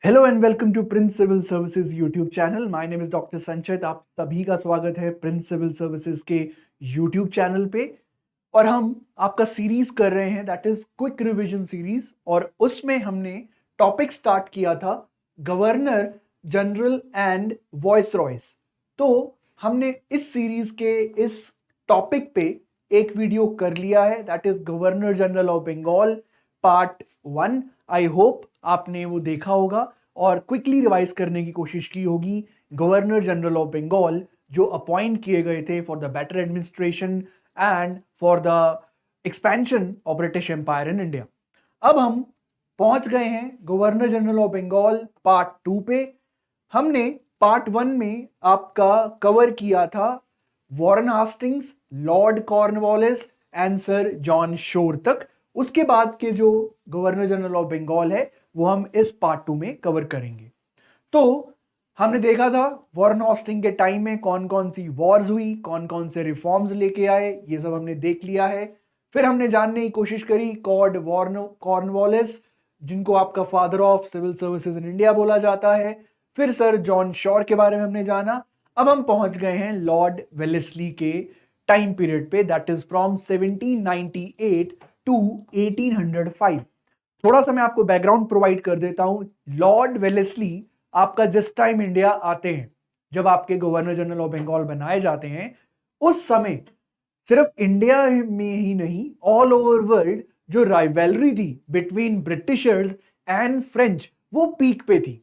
Hello and welcome to Prince civil services YouTube channel. My name is doctor Sanchit. आप सभी का स्वागत है प्रिंस सिविल सर्विसेज के यूट्यूब चैनल पे। और हम आपका सीरीज कर रहे हैं that is quick revision series, और उसमें हमने टॉपिक स्टार्ट किया था governor general and viceroys. तो हमने इस सीरीज के इस टॉपिक पे एक वीडियो कर लिया है that is governor general of Bengal part 1। I hope आपने वो देखा होगा और क्विकली रिवाइज करने की कोशिश की होगी। गवर्नर जनरल ऑफ बंगाल जो अपॉइंट किए गए थे for the better administration and for the expansion of British empire in India. अब हम पहुंच गए हैं governor general of Bengal part 2 पे। हमने पार्ट 1 में आपका कवर किया था Warren Hastings, Lord Cornwallis and sir John Shore तक। उसके बाद के जो गवर्नर जनरल ऑफ बंगाल है वो हम इस पार्ट 2 में कवर करेंगे। तो हमने देखा था वॉरेन हास्टिंग के टाइम में कौन कौन सी वॉर्स हुई, कौन कौन से रिफॉर्म्स लेके आए, ये सब हमने देख लिया है। फिर हमने जानने की कोशिश करी कॉर्ड कॉर्नवालिस, जिनको आपका father of civil services in India बोला जाता है। फिर सर जॉन शॉर के बारे में हमने जाना। अब हम पहुंच गए हैं लॉर्ड वेलेस्ली के टाइम पीरियड पे दैट इज फ्रॉम 1798 टू 1805। थोड़ा सा मैं आपको बैकग्राउंड प्रोवाइड कर देता हूं। लॉर्ड वेलेस्ली आपका जिस टाइम इंडिया आते हैं, जब आपके गवर्नर जनरल ऑफ बंगाल बनाए जाते हैं, उस समय सिर्फ इंडिया में ही नहीं ऑल ओवर वर्ल्ड जो राइवलरी थी बिटवीन ब्रिटिशर्स एंड फ्रेंच वो पीक पे थी।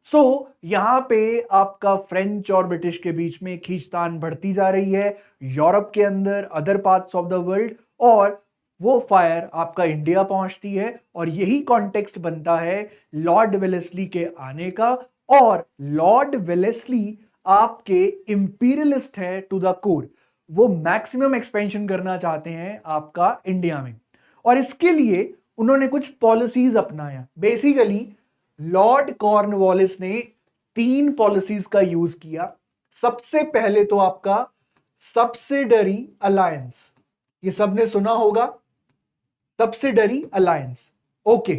सो यहां पे आपका फ्रेंच और ब्रिटिश के बीच में खींचतान बढ़ती जा रही है यूरोप के अंदर, other parts of the world, और वो फायर आपका इंडिया पहुंचती है। और यही कॉन्टेक्स्ट बनता है लॉर्ड वेलेस्ली के आने का। और लॉर्ड वेलेस्ली आपके इंपीरियलिस्ट है टू द कोर। वो मैक्सिमम एक्सपेंशन करना चाहते हैं आपका इंडिया में, और इसके लिए उन्होंने कुछ पॉलिसीज अपनाया। बेसिकली लॉर्ड कॉर्नवालिस ने 3 पॉलिसीज का यूज किया। सबसे पहले तो आपका सब्सिडरी अलायंस, ये सबने सुना होगा, सब्सिडरी अलायंस। ओके।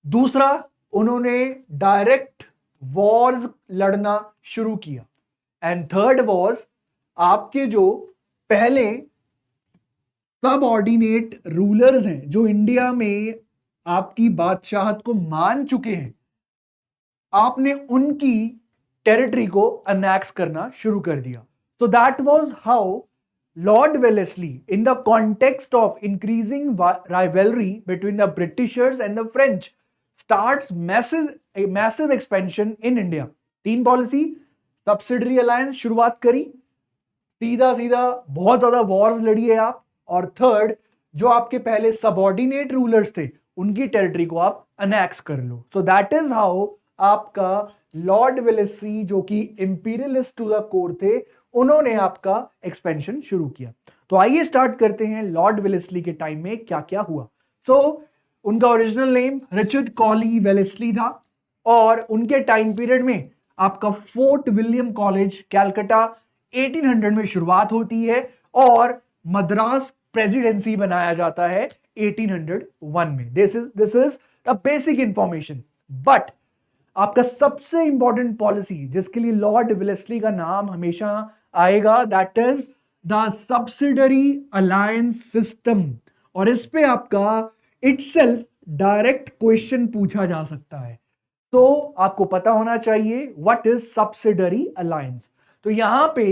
दूसरा, उन्होंने डायरेक्ट वॉर्स लड़ना शुरू किया। एंड थर्ड वॉज आपके जो पहले सब ऑर्डिनेट रूलर्स हैं जो इंडिया में आपकी बादशाहत को मान चुके हैं, आपने उनकी टेरिटरी को अनेक्स करना शुरू कर दिया। सो that was how Lord Wellesley, in the context of increasing rivalry between the Britishers and the French, starts massive expansion in India. 3 policy, subsidiary alliance शुरुआत करी, सीधा सीधा बहुत ज्यादा वॉर्स लड़ी है आप, और थर्ड, जो आपके पहले सबऑर्डिनेट रूलर्स थे उनकी टेरिटरी को आप अनेक्स कर लो। सो दैट इज हाउ आपका लॉर्ड वेलेस्ली, जो कि इंपीरियलिस्ट टू द कोर थे, उन्होंने आपका एक्सपेंशन शुरू किया। तो आइए स्टार्ट करते हैं लॉर्ड वेलेस्ली के टाइम में क्या क्या हुआ। उनका ओरिजिनल नेम रिचर्ड कॉली वेलेस्ली था, और उनके टाइम पीरियड में आपका फोर्ट विलियम कॉलेज कैलकाटा 1800 में शुरुआत होती है, और मद्रास प्रेसिडेंसी बनाया जाता है 1801 में। This is the basic information. But आपका सबसे इंपॉर्टेंट पॉलिसी जिसके लिए लॉर्ड वेलेस्ली का नाम हमेशा आएगा that is the subsidiary alliance system. और इस पे आपका इटसेल्फ डायरेक्ट क्वेश्चन पूछा जा सकता है, तो आपको पता होना चाहिए व्हाट इज सब्सिडरी अलायंस। तो यहां पे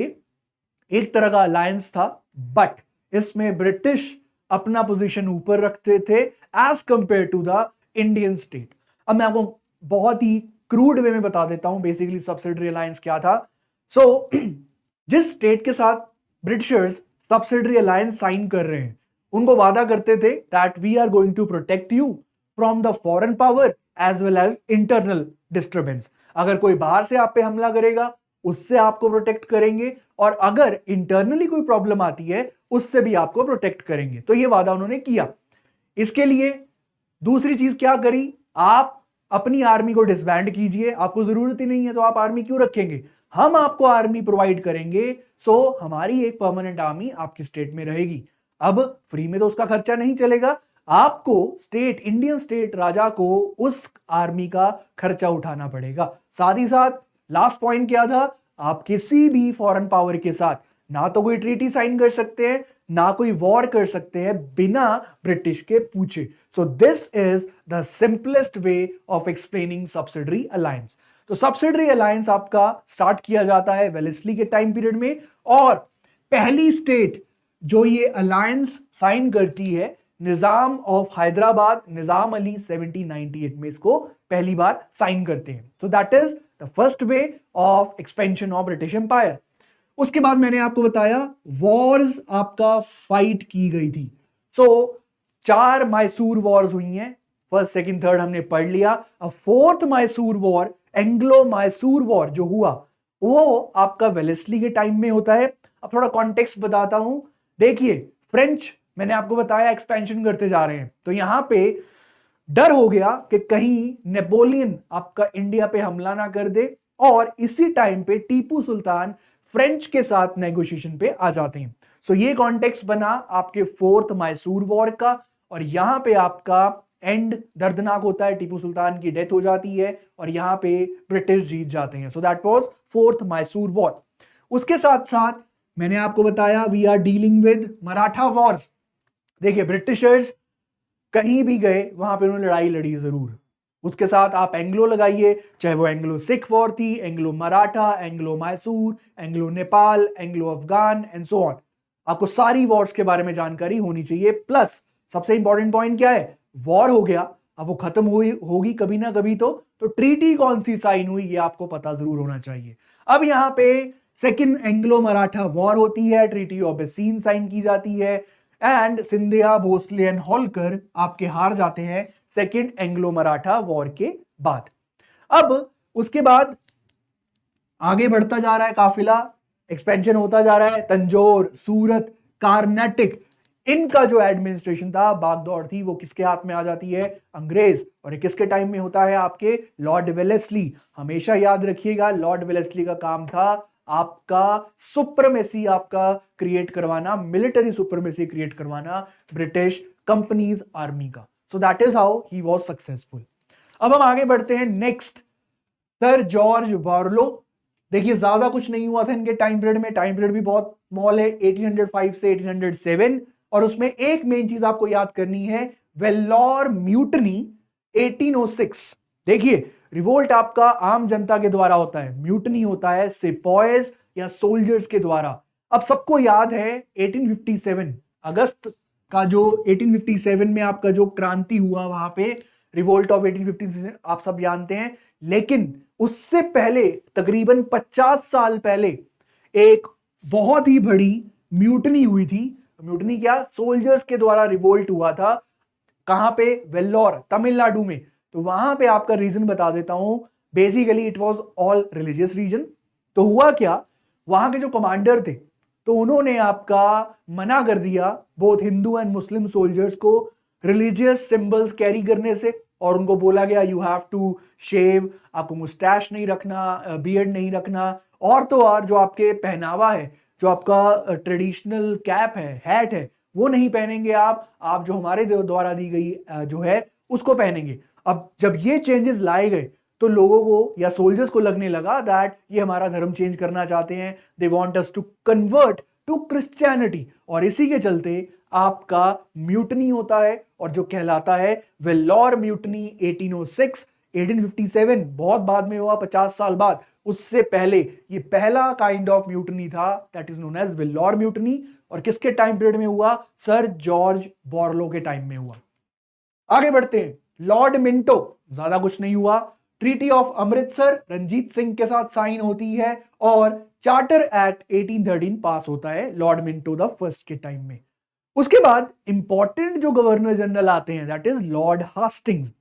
एक तरह का अलायंस था, बट इसमें ब्रिटिश अपना पोजीशन ऊपर रखते थे as compared to the Indian state. अब मैं आपको बहुत ही क्रूड वे में बता देता हूं बेसिकली सब्सिडरी अलायंस क्या था। जिस स्टेट के साथ ब्रिटिशर्स सब्सिडरी अलायंस साइन कर रहे हैं, उनको वादा करते थे that we are going to protect you from the foreign power as well as internal disturbance. अगर कोई बाहर से आप पे हमला करेगा उससे आपको प्रोटेक्ट करेंगे, और अगर इंटरनली कोई प्रॉब्लम आती है उससे भी आपको प्रोटेक्ट करेंगे। तो ये वादा उन्होंने किया। इसके लिए दूसरी चीज क्या करी, आप अपनी आर्मी को डिसबैंड कीजिए, आपको जरूरत ही नहीं है तो आप आर्मी क्यों रखेंगे, हम आपको आर्मी प्रोवाइड करेंगे। हमारी एक परमानेंट आर्मी आपकी स्टेट में रहेगी। अब फ्री में तो उसका खर्चा नहीं चलेगा, आपको स्टेट, इंडियन स्टेट राजा को उस आर्मी का खर्चा उठाना पड़ेगा। साथ ही साथ लास्ट पॉइंट क्या था, आप किसी भी फॉरेन पावर के साथ ना तो कोई ट्रीटी साइन कर सकते हैं, ना कोई वॉर कर सकते हैं बिना ब्रिटिश के पूछे। So this is the simplest way of explaining subsidiary alliance. तो सब्सिडरी अलायंस आपका स्टार्ट किया जाता है वेलेस्ली के टाइम पीरियड में, और पहली स्टेट जो ये अलायंस साइन करती है, निजाम ऑफ हैदराबाद, निजाम अली 1798 में इसको पहली बार साइन करते हैं। So that is the first way of expansion of British empire. उसके बाद मैंने आपको बताया वॉर्स आपका फाइट की गई थी। सो 4 मैसूर वॉर्स हुई हैं, फर्स्ट सेकंड थर्ड हमने पढ़ लिया। अब fourth Mysore war, Anglo Mysore war जो हुआ, वो आपका वेलेस्ली के टाइम में होता है। अब थोड़ा कॉन्टेक्स्ट बताता हूं। देखिए, फ्रेंच मैंने आपको बताया एक्सपेंशन करते जा रहे हैं, तो यहां पे डर हो गया कि कहीं नेपोलियन आपका इंडिया पे हमला ना कर दे, और इसी टाइम पे टीपू सुल्तान फ्रेंच के साथ नेगोशिएशन पे आ जाते हैं। सो ये कॉन्टेक्स्ट बना आपके फोर्थ मैसूर वॉर का, और यहां पे आपका एंड दर्दनाक होता है, टीपू सुल्तान की डेथ हो जाती है और यहां पे ब्रिटिश जीत जाते हैं। So that was fourth Mysore war. उसके साथ साथ मैंने आपको बताया we are dealing with Maratha wars. देखिए, ब्रिटिशर्स कहीं भी गए वहां पे उन्होंने लड़ाई लड़ी जरूर। उसके साथ आप एंग्लो लगाइए, चाहे वो एंग्लो सिख वॉर थी, Anglo Maratha, Anglo Mysore, Anglo Nepal, Anglo Afghan and so on. आपको सारी वॉर्स के बारे में जानकारी होनी चाहिए। प्लस सबसे इंपॉर्टेंट पॉइंट क्या है, वॉर हो गया, अब वो खत्म हुई होगी कभी ना कभी, तो ट्रीटी कौन सी साइन हुई ये आपको पता जरूर होना चाहिए। अब यहां पे सेकेंड एंग्लो मराठा वॉर होती है, ट्रीटी ऑफ बेसीन साइन की जाती है, एंड सिंधिया, भोसले एंड होलकर आपके हार जाते हैं सेकेंड एंग्लो मराठा वॉर के बाद। अब उसके बाद आगे बढ़ता जा रहा है काफिला, एक्सपेंशन होता जा रहा है। तंजौर, सूरत, कार्नाटिक, इनका जो एडमिनिस्ट्रेशन था, बागडोर थी, वो किसके हाथ में आ जाती है, अंग्रेज। और ये किसके टाइम में होता है, आपके लॉर्ड वेलेस्ली। हमेशा याद रखिएगा, लॉर्ड वेलेस्ली का काम था आपका सुप्रीमेसी आपका क्रिएट करवाना, मिलिट्री सुप्रीमेसी क्रिएट करवाना ब्रिटिश कंपनीज आर्मी का। सो that is how he was successful. अब हम आगे बढ़ते हैं नेक्स्ट, सर जॉर्ज बार्लो। देखिए, ज्यादा कुछ नहीं हुआ था इनके टाइम पीरियड में, टाइम पीरियड भी बहुत स्मॉल है, 1805 से 1807। और उसमें एक मेन चीज आपको याद करनी है, वेल्लोर म्यूटनी 1806। देखिए, रिवोल्ट आपका आम जनता के द्वारा होता है, म्यूटनी होता है सिपॉयज या सोल्जर्स के द्वारा। अब सबको याद है 1857 अगस्त का, जो 1857 में आपका जो क्रांति हुआ, वहां पे रिवोल्ट ऑफ 1857 आप सब जानते हैं। लेकिन उससे पहले तकरीबन 50 साल पहले एक बहुत ही बड़ी म्यूटनी हुई थी। म्यूटनी क्या, सोल्जर्स के द्वारा रिवोल्ट हुआ था। कहां पे, वेल्लोर, तमिलनाडु में। तो वहां पे आपका रीजन बता देता हूं। Basically it was all religious reason. तो हुआ क्या, वहां के जो कमांडर थे, तो उन्होंने आपका मना कर दिया both Hindu and Muslim soldiers को रिलीजियस सिंबल्स कैरी करने से, और उनको बोला गया यू हैव टू शेव, आपको मुस्टैश नहीं रखना, बियर्ड नहीं रखना, और तो और जो आपके पहनावा है, जो आपका ट्रेडिशनल कैप है, हैट है, वो नहीं पहनेंगे आप जो हमारे द्वारा दी गई जो है उसको पहनेंगे। अब जब ये चेंजेस लाए गए, तो लोगों को या सोल्जर्स को लगने लगा दैट ये हमारा धर्म चेंज करना चाहते हैं, they want us to convert to Christianity. और इसी के चलते आपका म्यूटनी होता है, और जो कहलाता है वेल्लोर म्यूटनी 1806। 1857 बहुत बाद में हुआ, 50 साल बाद। उससे पहले ये पहला काइंड ऑफ म्यूटनी था, that is known as Vellore mutiny. और किसके टाइम पीरियड में हुआ, सर जॉर्ज बॉर्लो के टाइम में हुआ। आगे बढ़ते हैं, लॉर्ड मिंटो, ज्यादा कुछ नहीं हुआ। ट्रीटी ऑफ अमृतसर रंजीत सिंह के साथ साइन होती है, और चार्टर एक्ट 1813 पास होता है लॉर्ड मिंटो द फर्स्ट के टाइम में। उसके बाद इंपॉर्टेंट जो गवर्नर जनरल आते हैं, दैट इज लॉर्ड हास्टिंग्स।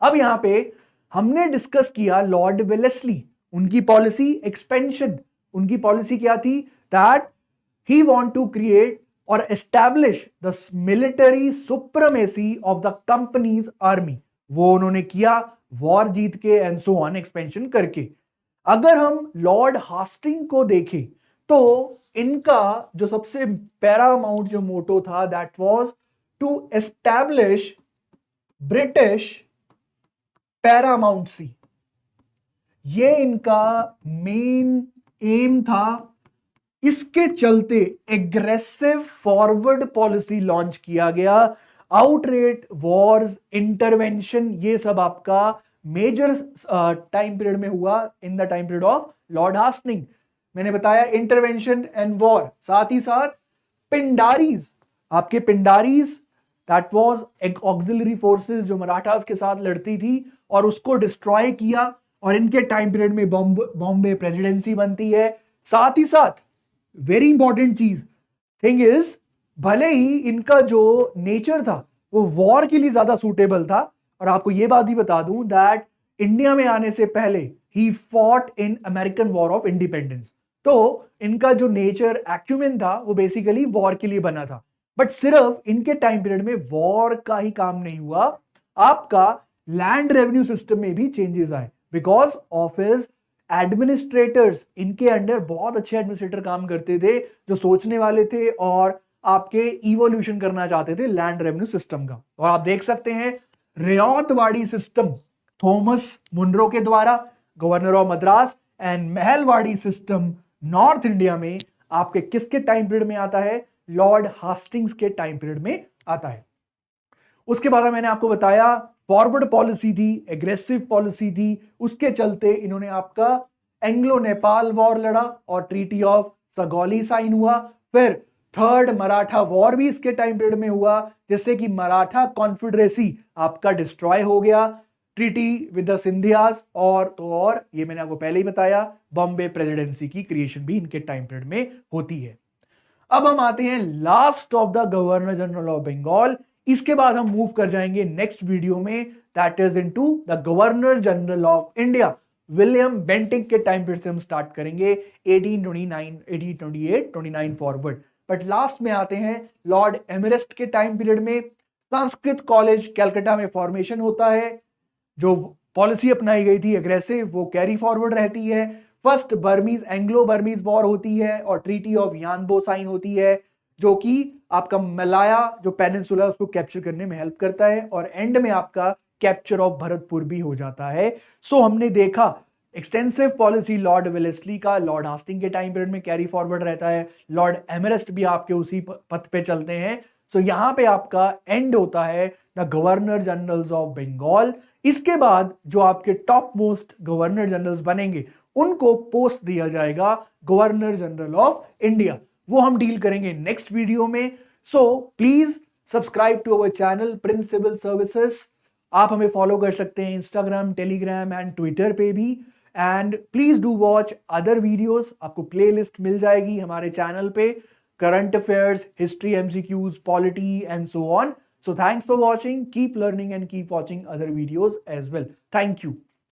अब यहां पे हमने डिस्कस किया लॉर्ड वेलेस्ली, उनकी पॉलिसी एक्सपेंशन। उनकी पॉलिसी क्या थी, that he want to create और establish the military supremacy of the company's army. वो उन्होंने किया, वॉर जीत के एंड सो ऑन, एक्सपेंशन करके। अगर हम लॉर्ड हास्टिंग को देखें, तो इनका जो सबसे पैरामाउंट जो मोटो था, that was to establish British paramountcy. ये इनका मेन एम था। इसके चलते एग्रेसिव फॉरवर्ड पॉलिसी लॉन्च किया गया। आउटरेट वॉर्स, इंटरवेंशन, ये सब आपका मेजर टाइम पीरियड में हुआ in the time period of Lord Hastings. मैंने बताया इंटरवेंशन एंड वॉर, साथ ही साथ पिंडारीज, आपके पिंडारीज दैट वाज एक ऑक्सिलरी फोर्सेस जो मराठास के साथ लड़ती थी और उसको डिस्ट्रॉय किया, और इनके टाइम पीरियड में बॉम्बे प्रेसिडेंसी बनती है। साथ ही साथ वेरी इंपॉर्टेंट चीज थिंग इज, भले ही इनका जो नेचर था वो वॉर के लिए ज्यादा सूटेबल था, और आपको ये बात भी बता दूं दैट इंडिया में आने से पहले he fought in American war of independence. तो इनका जो नेचर एक्यूमेन था वो बेसिकली वॉर के लिए बना था। बट सिर्फ इनके टाइम पीरियड में वॉर का ही काम नहीं हुआ, आपका लैंड रेवेन्यू सिस्टम में भी चेंजेस आए बिकॉज ऑफ हिज एडमिनिस्ट्रेटर्स। इनके अंडर बहुत अच्छे एडमिनिस्ट्रेटर काम करते थे जो सोचने वाले थे और आपके इवोल्यूशन करना चाहते थे लैंड रेवेन्यू सिस्टम का। और आप देख सकते हैं रियातवाड़ी सिस्टम थॉमस मुनरो के द्वारा, governor of Madras, and Mahalwari system north India में आपके किसके टाइम पीरियड में आता है? लॉर्ड हास्टिंग्स के टाइम पीरियड में आता है। उसके बाद मैंने आपको बताया फॉरवर्ड पॉलिसी थी, एग्रेसिव पॉलिसी थी, उसके चलते इन्होंने आपका एंग्लो नेपाल वॉर लड़ा और ट्रीटी ऑफ सगौली साइन हुआ। फिर थर्ड मराठा वॉर भी इसके टाइम पीरियड में हुआ, जिससे कि मराठा कॉन्फेडरेसी आपका डिस्ट्रॉय हो गया, ट्रीटी विद द सिंधियास, और ये मैंने आपको पहले ही बताया बॉम्बे प्रेसिडेंसी की क्रिएशन भी इनके टाइम पीरियड में होती है। अब हम आते हैं last of the governor general of Bengal. इसके बाद हम मूव कर जाएंगे नेक्स्ट वीडियो में, that is into the governor general of India. William Bentinck के टाइम पीरियड से हम स्टार्ट करेंगे 1829, 1828, 29 फॉरवर्ड। बट लास्ट में आते हैं लॉर्ड एमरेस्ट के टाइम पीरियड में। संस्कृत कॉलेज कैलकाटा में फॉर्मेशन होता है। जो पॉलिसी अपनाई गई थी एग्रेसिव, वो कैरी फॉरवर्ड रहती है। First Burmese Anglo Burmese war होती है और ट्रीटी ऑफ यानबो साइन होती है, जो कि आपका मलाया जो पेनिनसुला उसको कैप्चर करने में हेल्प करता है, और एंड में आपका कैप्चर ऑफ भरतपुर भी हो जाता है। सो हमने देखा एक्सटेंसिव पॉलिसी लॉर्ड वेलेस्ली का, लॉर्ड हास्टिंग के टाइम पीरियड में कैरी फॉरवर्ड रहता है, लॉर्ड एमरेस्ट भी आपके उसी पथ पे चलते हैं। सो यहां पे आपका एंड होता है the governor generals of Bengal. इसके बाद जो आपके टॉप मोस्ट गवर्नर जनरल्स बनेंगे उनको पोस्ट दिया जाएगा गवर्नर जनरल ऑफ इंडिया। वो हम डील करेंगे नेक्स्ट वीडियो में। So please subscribe to our channel Prince civil services. आप हमें फॉलो कर सकते हैं इंस्टाग्राम, टेलीग्राम एंड ट्विटर पे भी। And please do watch other videos, आपको प्लेलिस्ट मिल जाएगी हमारे चैनल पे, current affairs, history, MCQs, polity and so on. So thanks for watching. Keep learning and keep watching other videos as well. Thank you.